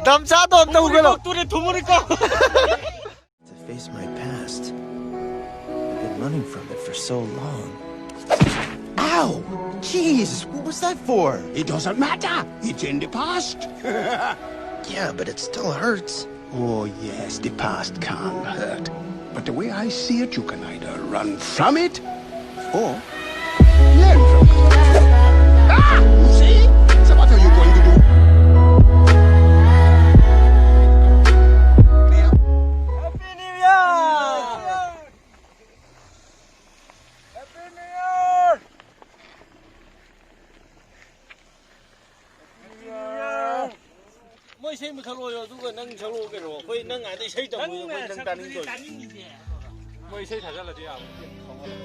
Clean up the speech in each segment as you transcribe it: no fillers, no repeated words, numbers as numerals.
Damcha don't know galo. To face my past. I've been running from it for so long. Ow! Jeez, what was that for? It doesn't matter. It's in the past. Yeah, but it still hurts. Oh, yes, the past can hurt. But the way I see it, you can either run from it or learn from it. Ah! See? So what are you going to do? Happy New Year! Happy New Year! Mỗi xây một thằng rồi chúng ta nâng thằng rồi cái rồi, quay nâng ai đây xây tầm rồi, quay nâng tàn rồi. Mỗi xây thật ra là gì à?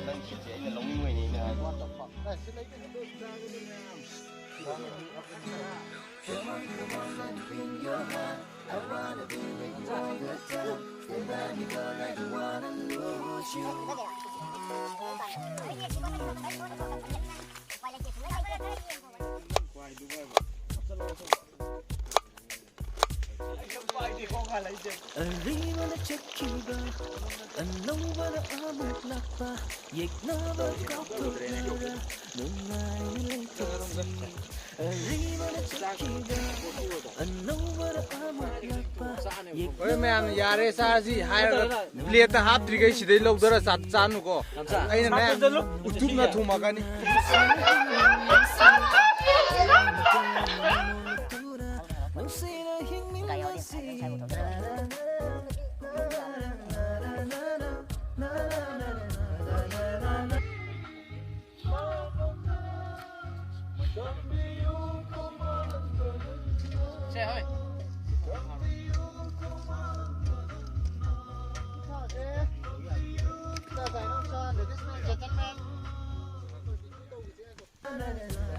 Nâng chỉ là lông người này nè. Oi man, yare sa si hire plate half trigai sidai logdara sat chanu ko. Aina na utup na thuma kani.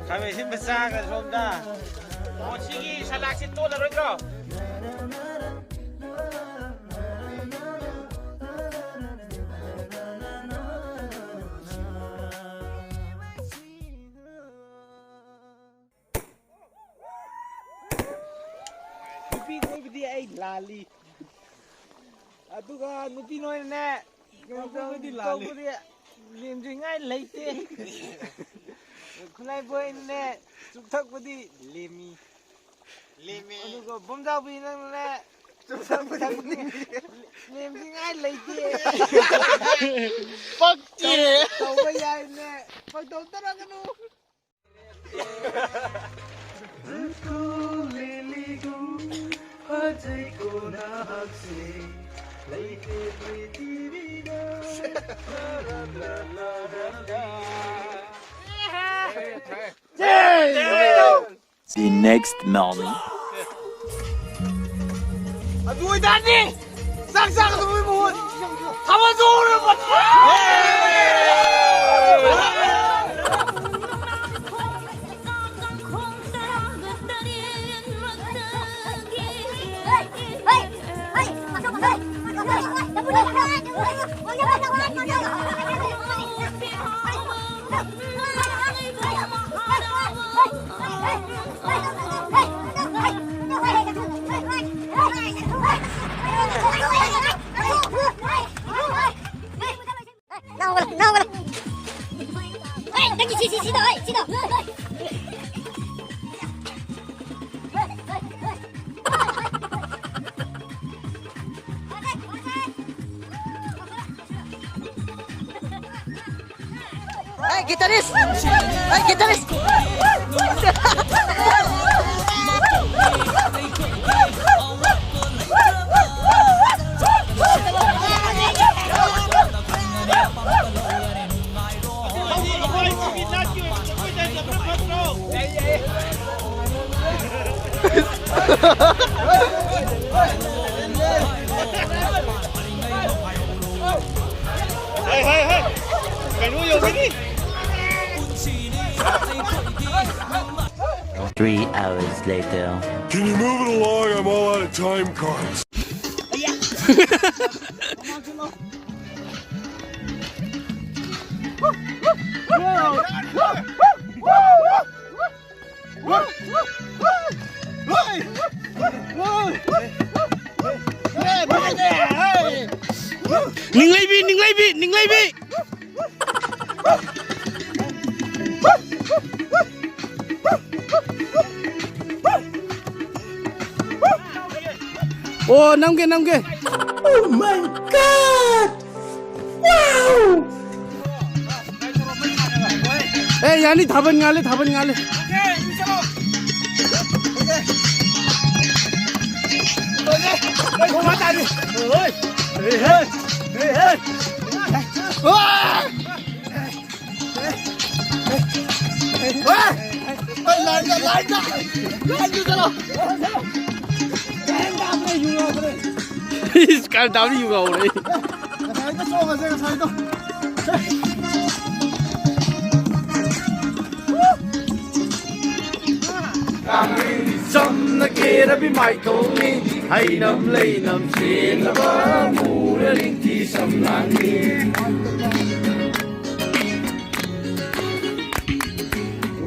Kami sih besar kan Sonda. Oh sini salah situ lah Rodro. Nupi koi bidi ai lali. Atu ka nupi noi ne. Kau bidi lali. Lim jingai leite. Kulai boy ne. Chupthak bidi lemi. Lemi. Atu ka bomjau bidi ne. Chupthak bidi lim jingai leite. Fuck you. Kau bayar ne. Fuck dau terang kanu. The next morning. Aduh tadi, sang semua mulut, kamu zoran buat. Hey gitaris! Hey gitaris! Hey! Cái nuôi nhiều cái đi. 3 hours later. Can you move it along? I'm all out of time cards. ninh lấy bị ô năm kia Oh my god! Wow! ê nhà đi thả bên ngài lên Không bắt tay đi. Ơi. Ê. Lại như thế nào? cái đào đi vào đấy Some the kid be Michael me, hay nằm lấy nằm xin là bờ mù để linh thi sầm lan đi.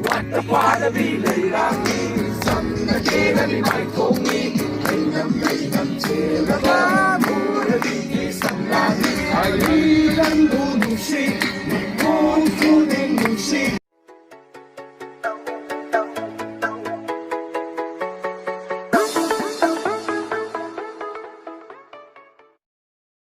What the father be lấy lang me, some the kid be Michael me.